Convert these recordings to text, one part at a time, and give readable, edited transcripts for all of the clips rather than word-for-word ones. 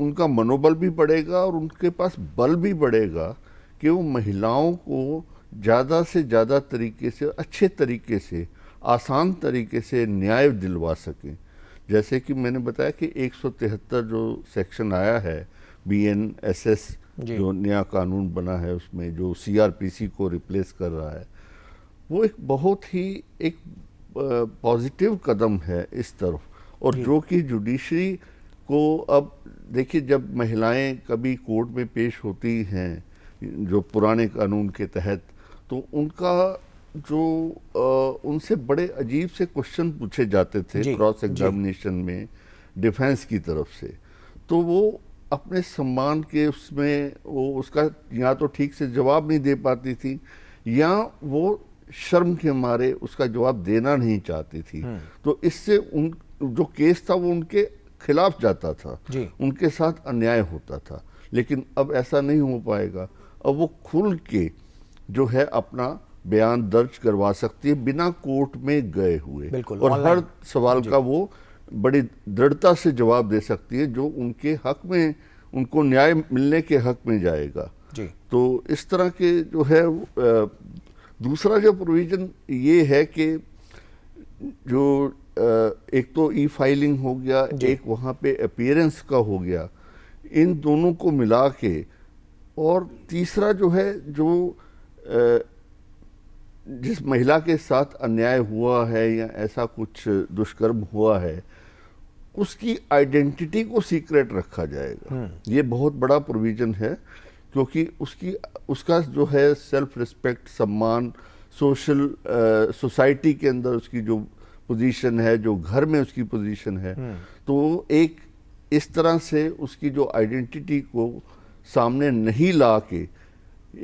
उनका मनोबल भी बढ़ेगा और उनके पास बल भी बढ़ेगा कि वो महिलाओं को ज़्यादा से ज़्यादा तरीके से, अच्छे तरीके से, आसान तरीके से न्याय दिलवा सकें। जैसे कि मैंने बताया कि 173 जो सेक्शन आया है BNSS जो नया कानून बना है, उसमें जो CRPC को रिप्लेस कर रहा है, वो एक बहुत ही एक पॉजिटिव कदम है इस तरफ। और जो कि जुडिशरी को, अब देखिए, जब महिलाएं कभी कोर्ट में पेश होती हैं जो पुराने कानून के तहत, तो उनका जो उनसे बड़े अजीब से क्वेश्चन पूछे जाते थे क्रॉस एग्जामिनेशन में डिफेंस की तरफ से, तो वो अपने सम्मान के उसमें वो उसका या तो ठीक से जवाब नहीं दे पाती थी, या वो शर्म के मारे उसका जवाब देना नहीं चाहती थी। तो इससे उन जो केस था वो उनके खिलाफ जाता था, उनके साथ अन्याय होता था। लेकिन अब ऐसा नहीं हो पाएगा। अब वो खुल के जो है अपना बयान दर्ज करवा सकती है बिना कोर्ट में गए हुए, और हर सवाल का वो बड़ी दृढ़ता से जवाब दे सकती है जो उनके हक में, उनको न्याय मिलने के हक में जाएगा। तो इस तरह के जो है दूसरा जो प्रोविजन ये है कि जो एक तो फाइलिंग हो गया, एक वहाँ पे अपीयरेंस का हो गया, इन दोनों को मिला के, और तीसरा जो है जो जिस महिला के साथ अन्याय हुआ है या ऐसा कुछ दुष्कर्म हुआ है, उसकी आइडेंटिटी को सीक्रेट रखा जाएगा। ये बहुत बड़ा प्रोविजन है, क्योंकि उसका जो है सेल्फ रिस्पेक्ट, सम्मान, सोसाइटी के अंदर उसकी जो पोजीशन है, जो घर में उसकी पोजीशन है, तो एक इस तरह से उसकी जो आइडेंटिटी को सामने नहीं ला के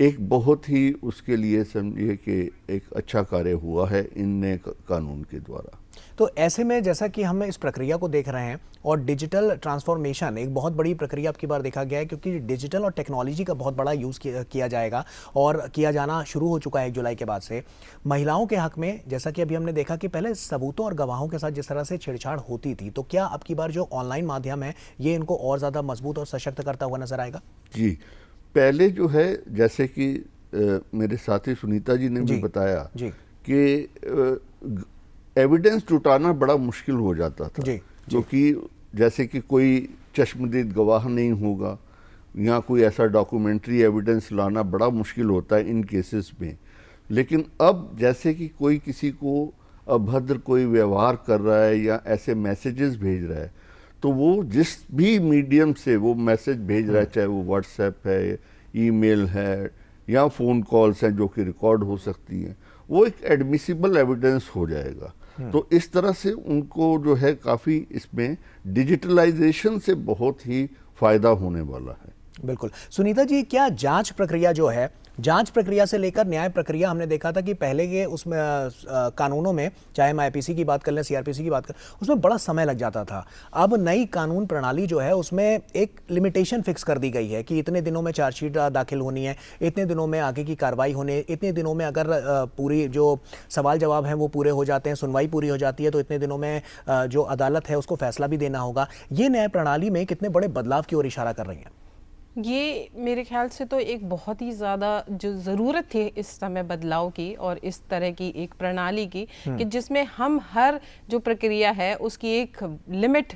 एक बहुत ही उसके लिए समझिए कि एक अच्छा कार्य हुआ है इन नए कानून के द्वारा। तो ऐसे में जैसा कि हम इस प्रक्रिया को देख रहे हैं, और डिजिटल ट्रांसफॉर्मेशन एक बहुत बड़ी प्रक्रिया अब की बार देखा गया है, क्योंकि डिजिटल और टेक्नोलॉजी का बहुत बड़ा यूज़ किया जाएगा और किया जाना शुरू हो चुका है 1 जुलाई के बाद से। महिलाओं के हक में जैसा कि अभी हमने देखा कि पहले सबूतों और गवाहों के साथ जिस तरह से छेड़छाड़ होती थी, तो क्या अब की बार जो ऑनलाइन माध्यम है ये इनको और ज़्यादा मजबूत और सशक्त करता हुआ नजर आएगा? जी, पहले जो है जैसे कि मेरे साथी सुनीता जी ने भी बताया कि एविडेंस जुटाना बड़ा मुश्किल हो जाता था, क्योंकि जैसे कि कोई चश्मदीद गवाह नहीं होगा, या कोई ऐसा डॉक्यूमेंट्री एविडेंस लाना बड़ा मुश्किल होता है इन केसेस में। लेकिन अब जैसे कि कोई किसी को अभद्र कोई व्यवहार कर रहा है या ऐसे मैसेजेस भेज रहा है, तो वो जिस भी मीडियम से वो मैसेज भेज रहा है, चाहे वो व्हाट्सएप है, ईमेल है, या फ़ोन कॉल्स हैं जो कि रिकॉर्ड हो सकती हैं, वो एक एडमिसिबल एविडेंस हो जाएगा। तो इस तरह से उनको जो है काफ़ी इसमें डिजिटलाइजेशन से बहुत ही फ़ायदा होने वाला है। बिल्कुल। सुनीता जी, क्या जांच प्रक्रिया जो है, जांच प्रक्रिया से लेकर न्याय प्रक्रिया, हमने देखा था कि पहले के उसमें कानूनों में, चाहे हम IPC की बात कर लें, CRPC की बात करें, उसमें बड़ा समय लग जाता था। अब नई कानून प्रणाली जो है उसमें एक लिमिटेशन फिक्स कर दी गई है कि इतने दिनों में चार्जशीट दाखिल होनी है, इतने दिनों में आगे की कार्रवाई होने, इतने दिनों में अगर पूरी जो सवाल जवाब हैं वो पूरे हो जाते हैं, सुनवाई पूरी हो जाती है, तो इतने दिनों में जो अदालत है उसको फैसला भी देना होगा। ये न्याय प्रणाली में कितने बड़े बदलाव की ओर इशारा कर रही है? ये मेरे ख्याल से तो एक बहुत ही ज़्यादा जो ज़रूरत थी इस समय बदलाव की, और इस तरह की एक प्रणाली की कि जिसमें हम हर जो प्रक्रिया है उसकी एक लिमिट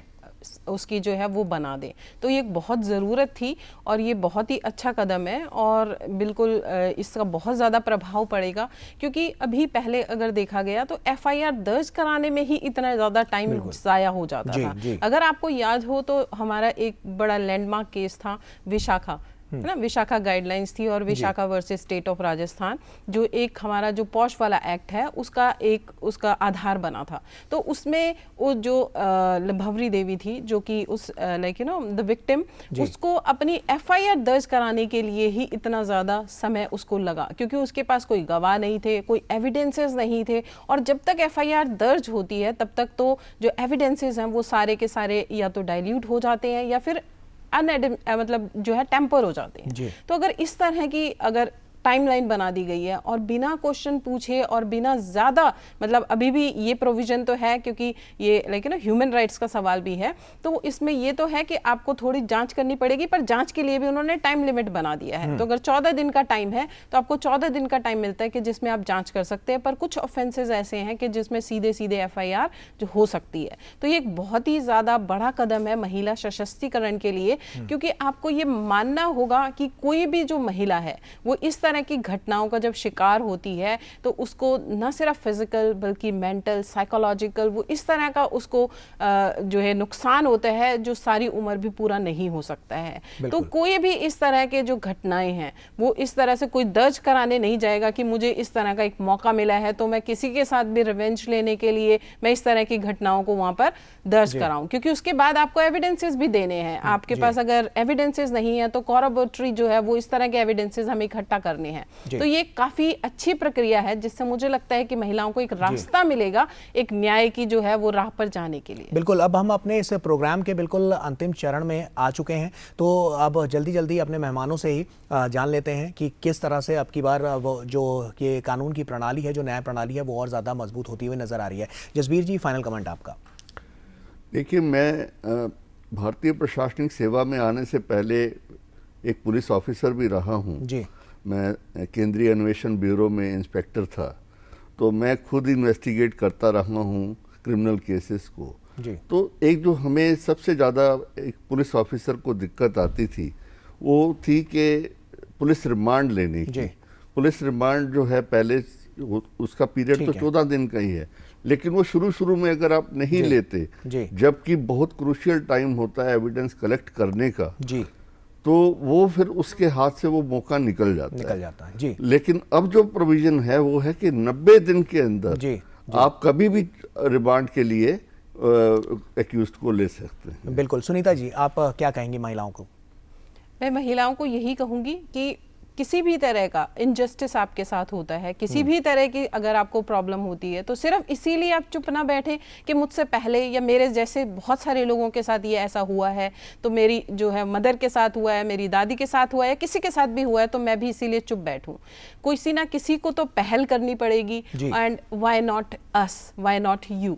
उसकी जो है वो बना दें। तो ये एक बहुत ज़रूरत थी और ये बहुत ही अच्छा कदम है, और बिल्कुल इसका बहुत ज़्यादा प्रभाव पड़ेगा, क्योंकि अभी पहले अगर देखा गया तो FIR दर्ज कराने में ही इतना ज़्यादा टाइम ज़ाया हो जाता था। अगर आपको याद हो तो हमारा एक बड़ा लैंडमार्क केस था विशाखा, है ना, विशाखा गाइडलाइंस थी, और Vishakha versus state of Rajasthan, जो एक हमारा जो पॉश वाला एक्ट है उसका आधार बना था। तो उसमें वो जो भवरी देवी थी जो कि उस लाइक द विक्टिम, उसको अपनी FIR दर्ज कराने के लिए ही इतना ज़्यादा समय उसको लगा, क्योंकि उसके पास कोई गवाह नहीं थे, कोई एविडेंसेस नहीं थे, और जब तक FIR दर्ज होती है तब तक तो जो एविडेंसेस हैं वो सारे के सारे या तो डाइल्यूट हो जाते हैं या फिर मतलब जो है टेम्पर हो जाते हैं। तो अगर इस तरह की अगर टाइमलाइन बना दी गई है और बिना क्वेश्चन पूछे और बिना ज़्यादा, मतलब अभी भी ये प्रोविजन तो है क्योंकि ये लाइक ना ह्यूमन राइट्स का सवाल भी है, तो इसमें ये तो है कि आपको थोड़ी जांच करनी पड़ेगी, पर जांच के लिए भी उन्होंने टाइम लिमिट बना दिया है। तो अगर 14 दिन का टाइम है तो आपको 14 दिन का टाइम मिलता है कि जिसमें आप जांच कर सकते हैं, पर कुछ ऑफेंसेस ऐसे हैं कि जिसमें सीधे सीधे एफआईआर जो हो सकती है। तो ये एक बहुत ही ज़्यादा बड़ा कदम है महिला सशक्तिकरण के लिए, क्योंकि आपको ये मानना होगा कि कोई भी जो महिला है वो इस तरह की घटनाओं का जब शिकार होती है तो उसको न सिर्फ फिजिकल बल्कि मेंटल, साइकोलॉजिकल, वो इस तरह का उसको जो है नुकसान होता है जो सारी उम्र भी पूरा नहीं हो सकता है। तो कोई भी इस तरह के जो घटनाएं हैं वो इस तरह से कोई दर्ज कराने नहीं जाएगा कि मुझे इस तरह का एक मौका मिला है तो मैं किसी के साथ भी रिवेंज लेने के लिए मैं इस तरह की घटनाओं को वहां पर दर्ज कराऊं, क्योंकि उसके बाद आपको एविडेंसेस भी देने हैं। आपके पास अगर एविडेंसेस नहीं है तो कॉरबोरेटरी जो है वो इस तरह के एविडेंसेस हमें इकट्ठा करने हैं। तो ये काफी अच्छी प्रक्रिया है जिससे मुझे लगता है कि महिलाओं को एक रास्ता मिलेगा एक न्याय की जो है वो राह पर जाने के लिए। बिल्कुल, अब हम अपने इस प्रोग्राम के बिल्कुल अंतिम चरण में आ चुके हैं, तो अब जल्दी जल्दी अपने मेहमानों से ही जान लेते हैं कि किस तरह से अब की बार वो जो ये कानून की प्रणाली है, जो न्याय प्रणाली है, वो और ज़्यादा मजबूत होती हुई नजर आ रही है। जसबीर जी, फाइनल कमेंट आपका। देखिए, मैं भारतीय प्रशासनिक सेवा में आने से पहले एक पुलिस ऑफिसर भी रहा हूँ जी। मैं केंद्रीय अन्वेषण ब्यूरो में इंस्पेक्टर था, तो मैं खुद इन्वेस्टिगेट करता रहा हूँ क्रिमिनल केसेस को जी। तो एक जो हमें सबसे ज़्यादा एक पुलिस ऑफिसर को दिक्कत आती थी वो थी कि पुलिस रिमांड लेने की। पुलिस रिमांड जो है पहले उसका पीरियड तो 14 दिन का ही है, लेकिन वो शुरू में अगर आप नहीं लेते, जबकि बहुत क्रूशियल टाइम होता है एविडेंस कलेक्ट करने का, तो वो फिर उसके हाथ से वो मौका निकल जाता है। जी। लेकिन अब जो प्रोविजन है वो है कि 90 दिन के अंदर आप कभी भी रिमांड के लिए एक्यूज्ड को ले सकते हैं। बिल्कुल। सुनीता जी, आप क्या कहेंगी महिलाओं को? मैं महिलाओं को यही कहूंगी कि किसी भी तरह का इनजस्टिस आपके साथ होता है, किसी भी तरह की अगर आपको प्रॉब्लम होती है तो सिर्फ इसीलिए आप चुप ना बैठे कि मुझसे पहले या मेरे जैसे बहुत सारे लोगों के साथ ये ऐसा हुआ है, तो मेरी जो है मदर के साथ हुआ है, मेरी दादी के साथ हुआ है, किसी के साथ भी हुआ है, तो मैं भी इसीलिए चुप बैठूं। किसी ना किसी को तो पहल करनी पड़ेगी। And why not us, why not you?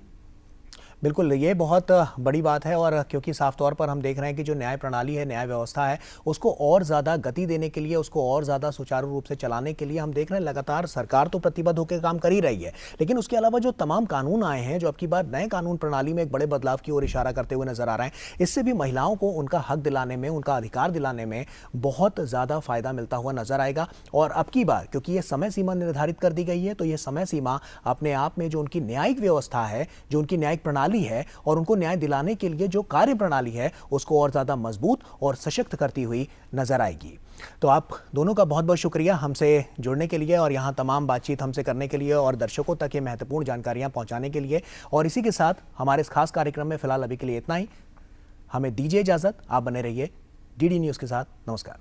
बिल्कुल, ये बहुत बड़ी बात है, और क्योंकि साफ तौर पर हम देख रहे हैं कि जो न्याय प्रणाली है, न्याय व्यवस्था है, उसको और ज़्यादा गति देने के लिए, उसको और ज़्यादा सुचारू रूप से चलाने के लिए हम देख रहे हैं लगातार सरकार तो प्रतिबद्ध होकर काम कर ही रही है, लेकिन उसके अलावा जो तमाम कानून आए हैं, जो अब की बार नए कानून प्रणाली में एक बड़े बदलाव की ओर इशारा करते हुए नजर आ रहे हैं, इससे भी महिलाओं को उनका हक दिलाने में, उनका अधिकार दिलाने में बहुत ज़्यादा फायदा मिलता हुआ नजर आएगा। और अब की बार क्योंकि ये समय सीमा निर्धारित कर दी गई है, तो ये समय सीमा अपने आप में जो उनकी न्यायिक व्यवस्था है, जो उनकी न्यायिक प्रणाली है और उनको न्याय दिलाने के लिए जो कार्य प्रणाली है, उसको और ज्यादा मजबूत और सशक्त करती हुई नजर आएगी। तो आप दोनों का बहुत बहुत शुक्रिया हमसे जुड़ने के लिए और यहाँ तमाम बातचीत हमसे करने के लिए और दर्शकों तक ये महत्वपूर्ण जानकारियां पहुंचाने के लिए। और इसी के साथ हमारे इस खास कार्यक्रम में फिलहाल अभी के लिए इतना ही। हमें दीजिए इजाजत, आप बने रहिए डीडी न्यूज के साथ। नमस्कार।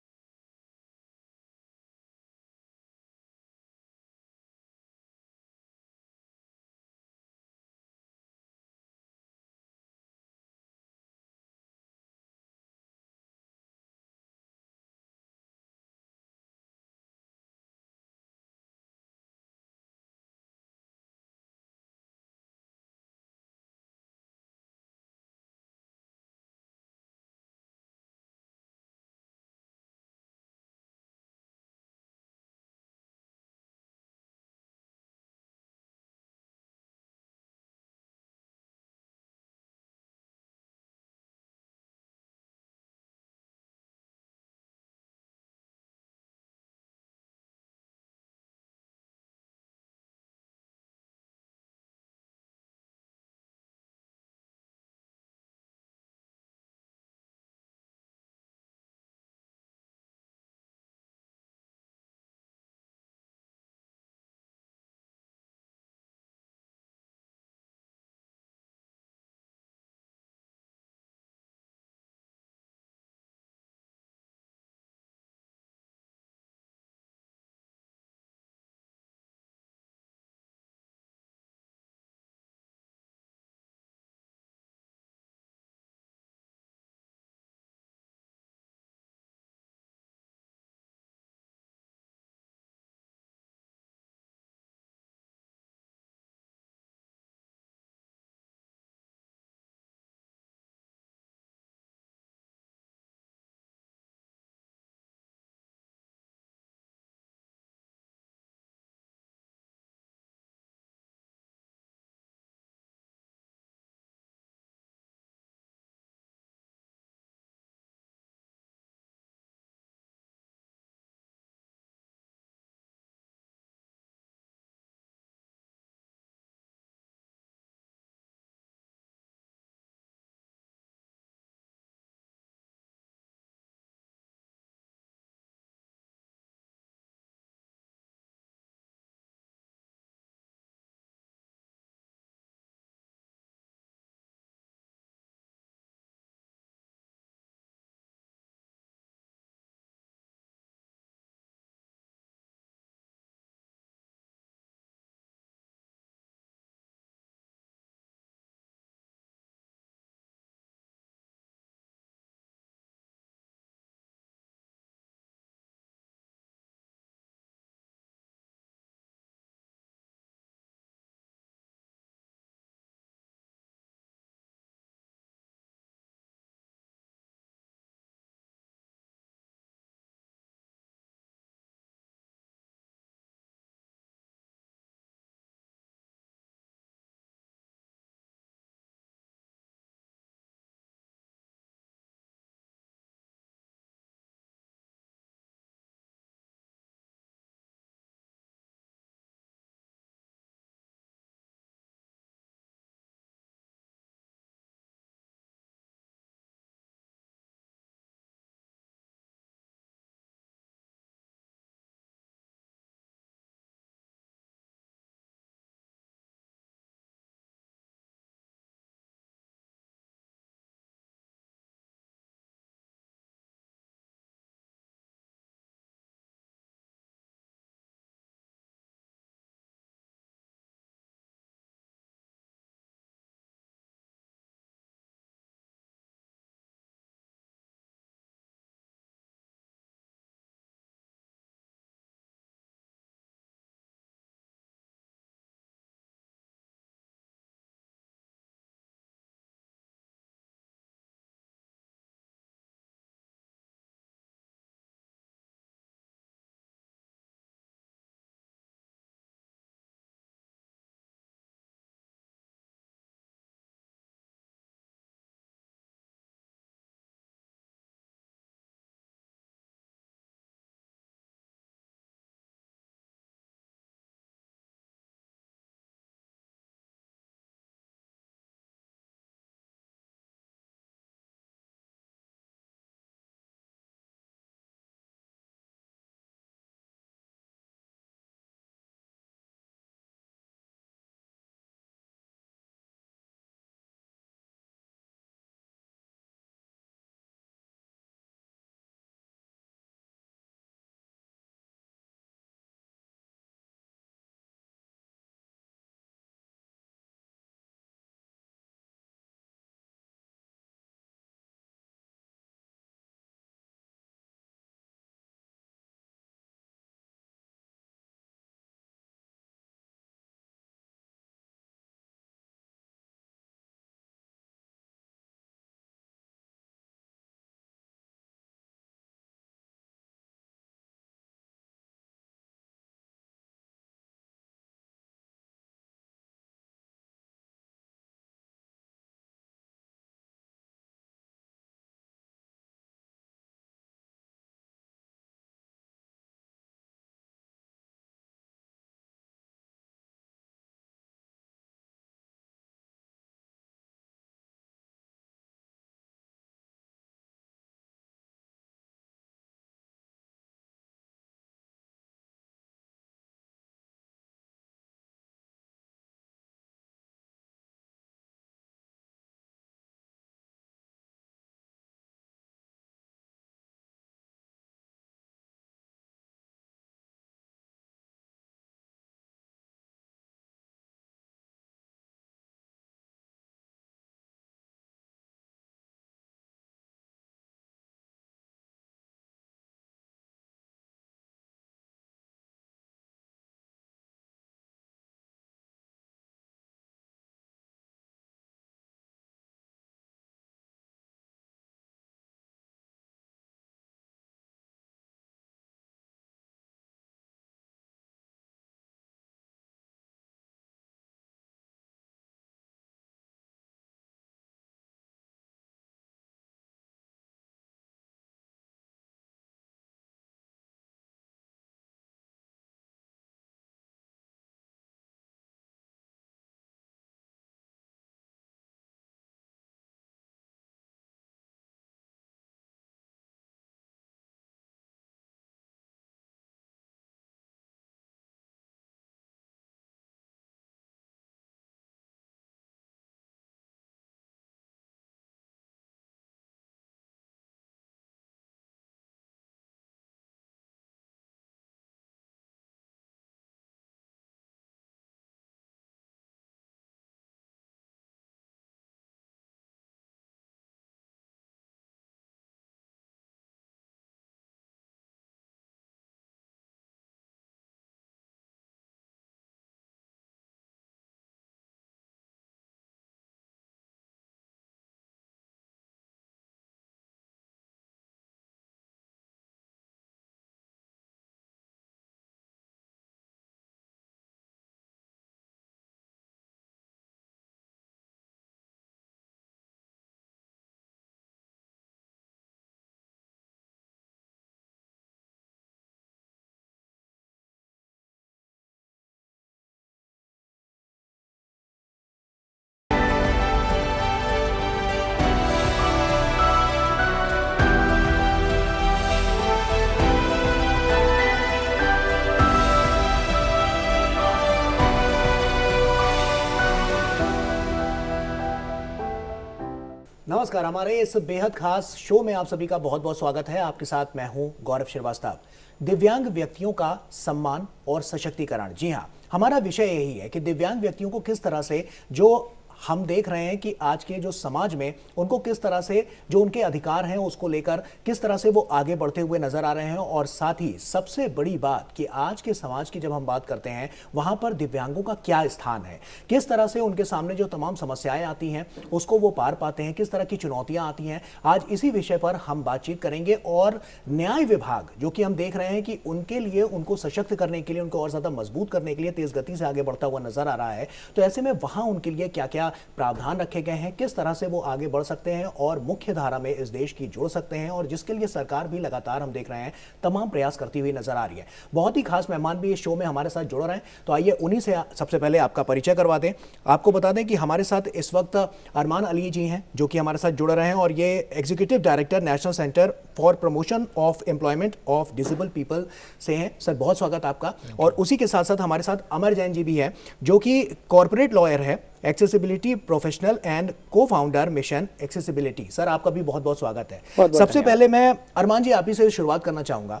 नमस्कार, हमारे इस बेहद खास शो में आप सभी का बहुत बहुत स्वागत है। आपके साथ मैं हूं गौरव श्रीवास्तव। दिव्यांग व्यक्तियों का सम्मान और सशक्तिकरण। जी हां, हमारा विषय यही है कि दिव्यांग व्यक्तियों को किस तरह से, जो हम देख रहे हैं कि आज के जो समाज में उनको किस तरह से जो उनके अधिकार हैं उसको लेकर किस तरह से वो आगे बढ़ते हुए नजर आ रहे हैं। और साथ ही सबसे बड़ी बात कि आज के समाज की जब हम बात करते हैं वहां पर दिव्यांगों का क्या स्थान है, किस तरह से उनके सामने जो तमाम समस्याएं आती हैं उसको वो पार पाते हैं, किस तरह की चुनौतियां आती हैं। आज इसी विषय पर हम बातचीत करेंगे। और न्याय विभाग जो कि हम देख रहे हैं कि उनके लिए, उनको सशक्त करने के लिए, उनको और ज्यादा मजबूत करने के लिए तेज गति से आगे बढ़ता हुआ नजर आ रहा है। तो ऐसे में वहां उनके लिए क्या क्या प्रावधान रखे गए हैं, किस तरह से वो आगे बढ़ सकते हैं और मुख्य धारा में इस देश की जुड़ सकते हैं, और जिसके लिए सरकार भी लगातार हम देख रहे हैं तमाम प्रयास करती हुई नजर आ रही है। बहुत ही खास मेहमान भी इस शो में हमारे साथ जुड़ रहे हैं। तो आइए उन्हीं से सबसे पहले आपका परिचय करवा दें। आपको बता दें कि हमारे साथ इस वक्त अरमान अली जी हैं जो कि हमारे साथ जुड़ रहे हैं, और ये executive director national centre for promotion of employment of disable people से हैं। सर, बहुत स्वागत आपका। और उसी के साथ साथ हमारे साथ अमर जैन जी भी हैं जो कि कॉर्पोरेट लॉयर है, एक्सेसिबिलिटी प्रोफेशनल एंड को फाउंडर मिशन एक्सेसिबिलिटी। सर, आपका भी बहुत बहुत स्वागत है। सबसे पहले मैं अरमान जी आप ही से शुरुआत करना चाहूंगा।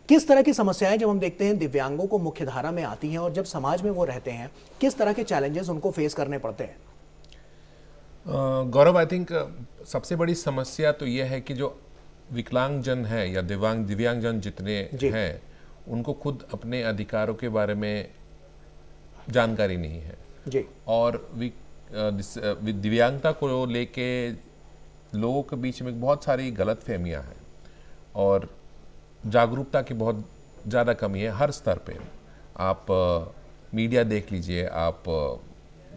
किस तरह की समस्याएं जब हम देखते हैं दिव्यांगों को मुख्य धारा में आती हैं और जब समाज में वो रहते हैं, किस तरह के चैलेंजेस उनको फेस करने पड़ते हैं? गौरव, आई थिंक सबसे बड़ी समस्या तो ये है कि जो विकलांगजन है या दिव्यांगजन जितने हैं, उनको खुद अपने अधिकारों के बारे में जानकारी नहीं है जी। और दिव्यांगता को लेके लोगों के बीच में बहुत सारी गलत फहमियाँ हैं और जागरूकता की बहुत ज़्यादा कमी है हर स्तर पे। आप मीडिया देख लीजिए, आप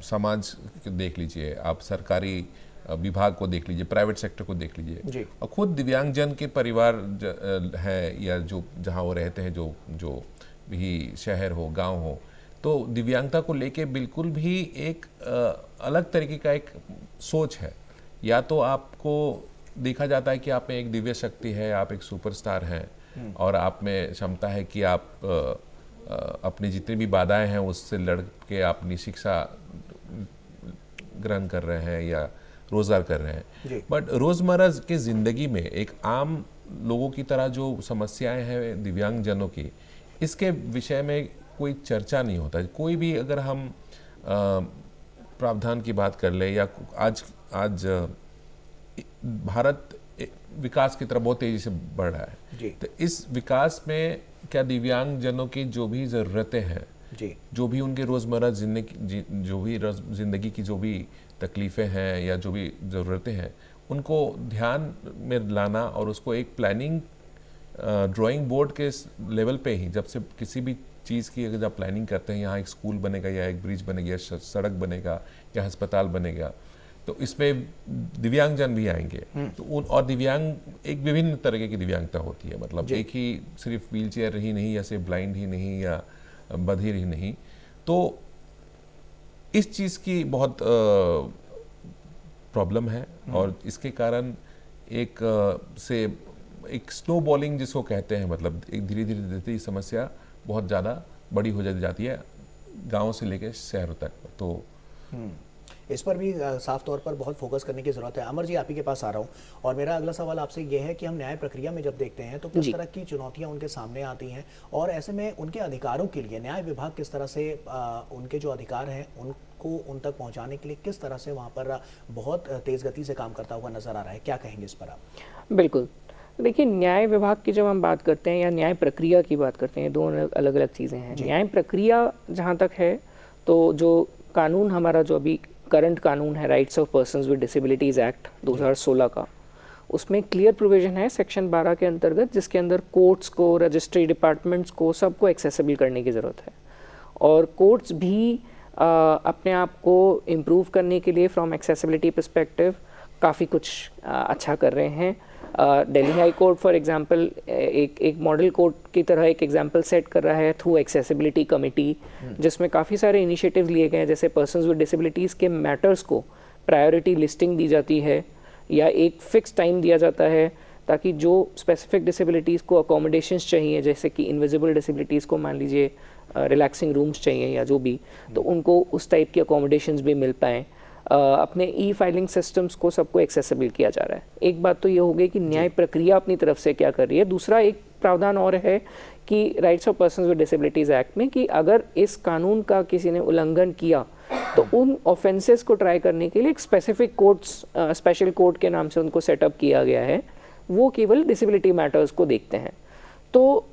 समाज देख लीजिए, आप सरकारी विभाग को देख लीजिए, प्राइवेट सेक्टर को देख लीजिए, और खुद दिव्यांगजन के परिवार है या जो जहाँ वो रहते हैं, जो भी शहर हो, गांव हो, तो दिव्यांगता को लेके बिल्कुल भी एक अलग तरीके का एक सोच है। या तो आपको देखा जाता है कि आप में एक दिव्य शक्ति है, आप एक सुपरस्टार हैं और आप में क्षमता है कि आप अपनी जितनी भी बाधाएं हैं उससे लड़ के अपनी शिक्षा ग्रहण कर रहे हैं या रोजगार कर रहे हैं। बट रोजमर्रा की जिंदगी में एक आम लोगों की तरह जो समस्याएं हैं दिव्यांगजनों की, इसके विषय में कोई चर्चा नहीं होता। कोई भी, अगर हम प्रावधान की बात कर ले, या आज भारत विकास की तरफ बहुत तेजी से बढ़ रहा है, तो इस विकास में क्या दिव्यांगजनों की जो भी ज़रूरतें हैं, जो भी उनके रोज़मर्रा जिंदगी की जो भी तकलीफ़ें हैं या जो भी ज़रूरतें हैं, उनको ध्यान में लाना और उसको एक प्लानिंग ड्राइंग बोर्ड के लेवल पे ही, जब से किसी भी चीज़ की अगर आप प्लानिंग करते हैं, यहाँ एक स्कूल बनेगा या एक ब्रिज बनेगा या सड़क बनेगा या अस्पताल बनेगा, तो इसमें दिव्यांगजन भी आएंगे। तो और दिव्यांग एक विभिन्न तरह की दिव्यांगता होती है, मतलब एक ही सिर्फ व्हील चेयर ही नहीं, या सिर्फ ब्लाइंड ही नहीं, या बधिर ही नहीं। तो इस चीज़ की बहुत प्रॉब्लम है और इसके कारण एक स्नो बॉलिंग जिसको कहते हैं, मतलब एक धीरे धीरे समस्या बहुत ज़्यादा बड़ी हो जाती है गाँव से लेकर शहरों तक। तो इस पर भी साफ तौर पर बहुत फोकस करने की ज़रूरत है। अमर जी, आप ही के पास आ रहा हूँ, और मेरा अगला सवाल आपसे ये है कि हम न्याय प्रक्रिया में जब देखते हैं तो किस तरह की चुनौतियाँ उनके सामने आती हैं, और ऐसे में उनके अधिकारों के लिए न्याय विभाग किस तरह से उनके जो अधिकार हैं उनको उन तक पहुँचाने के लिए किस तरह से वहाँ पर बहुत तेज़ गति से काम करता हुआ नज़र आ रहा है। क्या कहेंगे इस पर आप? बिल्कुल, देखिए, न्याय विभाग की जब हम बात करते हैं या न्याय प्रक्रिया की बात करते हैं, दोनों अलग अलग चीज़ें हैं। न्याय प्रक्रिया जहाँ तक है, तो जो कानून हमारा जो अभी करंट कानून है, rights of persons with disabilities act 2016 का, उसमें क्लियर प्रोविजन है सेक्शन 12 के अंतर्गत, जिसके अंदर कोर्ट्स को, रजिस्ट्री डिपार्टमेंट्स को, सबको एक्सेसिबल करने की ज़रूरत है। और कोर्ट्स भी अपने आप को इम्प्रूव करने के लिए फ्रॉम एक्सेसिबिलिटी पर्सपेक्टिव काफ़ी कुछ अच्छा कर रहे हैं। Delhi high court for example एक मॉडल कोर्ट की तरह एक एग्जांपल सेट कर रहा है थ्रू एक्सेसिबिलिटी कमिटी, जिसमें काफ़ी सारे इनिशिएटिव्स लिए गए हैं, जैसे पर्सन्स विद डिसेबिलिटीज़ के मैटर्स को प्रायोरिटी लिस्टिंग दी जाती है या एक फिक्स टाइम दिया जाता है, ताकि जो स्पेसिफिक डिसेबिलिटीज़ को अकोमोडेशंस चाहिए, जैसे कि इनविजिबल डिसेबिलिटीज़ को मान लीजिए रिलैक्सिंग रूम्स चाहिए या जो भी, तो उनको उस टाइप की अकोमोडेशंस भी मिल पाएँ। अपने ई फाइलिंग सिस्टम्स को सबको एक्सेसिबल किया जा रहा है। एक बात तो ये हो गई कि न्याय प्रक्रिया अपनी तरफ से क्या कर रही है। दूसरा एक प्रावधान और है कि rights of persons with disabilities act में कि अगर इस कानून का किसी ने उल्लंघन किया तो उन ऑफेंसेस को ट्राई करने के लिए एक स्पेसिफिक कोर्ट्स, स्पेशल कोर्ट के नाम से उनको सेटअप किया गया है, वो केवल डिसेबिलिटी मैटर्स को देखते हैं। तो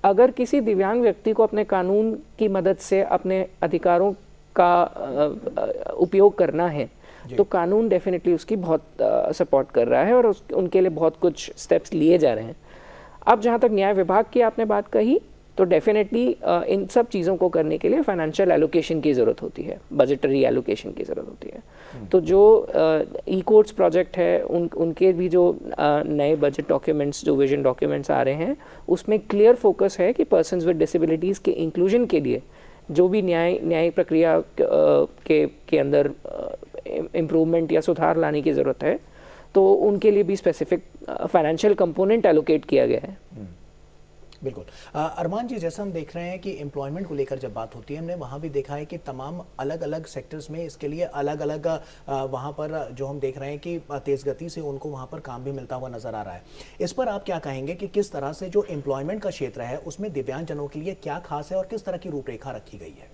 अगर किसी दिव्यांग व्यक्ति को अपने कानून की मदद से अपने अधिकारों का उपयोग करना है तो कानून डेफिनेटली उसकी बहुत सपोर्ट कर रहा है और उनके लिए बहुत कुछ स्टेप्स लिए जा रहे हैं। अब जहाँ तक न्याय विभाग की आपने बात कही तो डेफिनेटली इन सब चीज़ों को करने के लिए फाइनेंशियल एलोकेशन की ज़रूरत होती है, बजटरी एलोकेशन की ज़रूरत होती है। तो जो ई कोर्ट्स प्रोजेक्ट है उनके भी जो नए बजट डॉक्यूमेंट्स, जो विजन डॉक्यूमेंट्स आ रहे हैं, उसमें क्लियर फोकस है कि पर्सन्स विद डिसेबिलिटीज़ के इंक्लूजन के लिए जो भी न्याय प्रक्रिया के अंदर इम्प्रूवमेंट या सुधार लाने की ज़रूरत है तो उनके लिए भी स्पेसिफिक फाइनेंशियल कंपोनेंट एलोकेट किया गया है। बिल्कुल। अरमान जी, जैसा हम देख रहे हैं कि एम्प्लॉयमेंट को लेकर जब बात होती है, हमने वहाँ भी देखा है कि तमाम अलग अलग सेक्टर्स में इसके लिए अलग अलग वहाँ पर जो हम देख रहे हैं कि तेज़ गति से उनको वहाँ पर काम भी मिलता हुआ नज़र आ रहा है। इस पर आप क्या कहेंगे कि किस तरह से जो एम्प्लॉयमेंट का क्षेत्र है उसमें दिव्यांगजनों के लिए क्या खास है और किस तरह की रूपरेखा रखी गई है?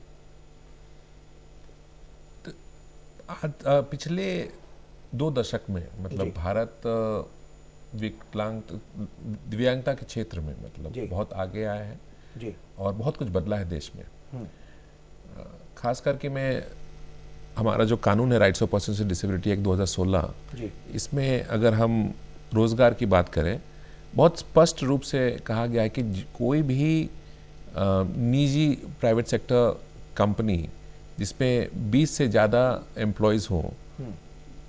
पिछले 2 दशक में मतलब भारत दिव्यांगता के क्षेत्र में मतलब बहुत आगे आया है जी। और बहुत कुछ बदला है देश में। खास करके मैं हमारा जो कानून है rights of persons with disability act 2016, इसमें अगर हम रोज़गार की बात करें, बहुत स्पष्ट रूप से कहा गया है कि कोई भी निजी प्राइवेट सेक्टर कंपनी जिसमें 20 से ज़्यादा एम्प्लॉयज़ हों,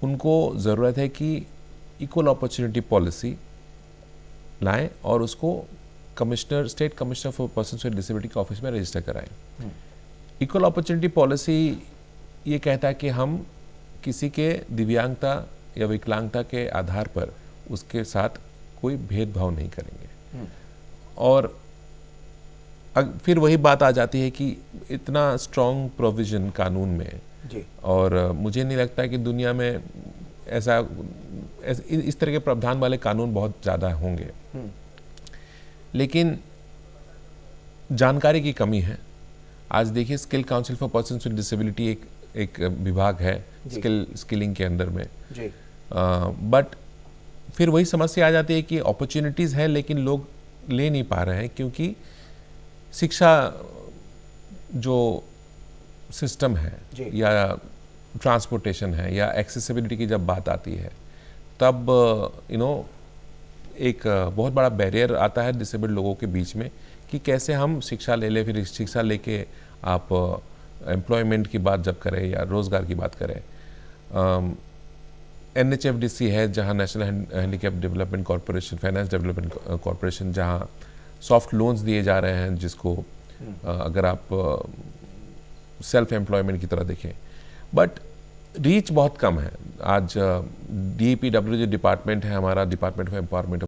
उनको ज़रूरत है कि इक्वल अपॉर्चुनिटी पॉलिसी लाएं और उसको commissioner, state commissioner for persons with disability के ऑफिस में रजिस्टर कराएं। इक्वल अपॉर्चुनिटी पॉलिसी ये कहता है कि हम किसी के दिव्यांगता या विकलांगता के आधार पर उसके साथ कोई भेदभाव नहीं करेंगे। और फिर वही बात आ जाती है कि इतना स्ट्रॉन्ग प्रोविजन कानून में जी। और मुझे नहीं लगता कि दुनिया में ऐसा इस तरह के प्रावधान वाले कानून बहुत ज़्यादा होंगे। लेकिन जानकारी की कमी है। आज देखिए, skill council for persons with disability एक विभाग है स्किलिंग के अंदर में जी। बट फिर वही समस्या आ जाती है कि अपॉर्चुनिटीज़ है लेकिन लोग ले नहीं पा रहे हैं, क्योंकि शिक्षा जो सिस्टम है या ट्रांसपोर्टेशन है या एक्सेसिबिलिटी की जब बात आती है तब एक बहुत बड़ा बैरियर आता है डिसेबल्ड लोगों के बीच में कि कैसे हम शिक्षा ले लें, फिर शिक्षा लेके आप एम्प्लॉयमेंट की बात जब करें या रोज़गार की बात करें। NHFDC है जहाँ national handicap development corporation, finance development corporation, जहाँ सॉफ्ट लोन्स दिए जा रहे हैं जिसको अगर आप सेल्फ एम्प्लॉयमेंट की तरह देखें, बट रीच बहुत कम है। आज DEPW जो डिपार्टमेंट है हमारा, डिपार्टमेंट ऑफ एम्पावरमेंट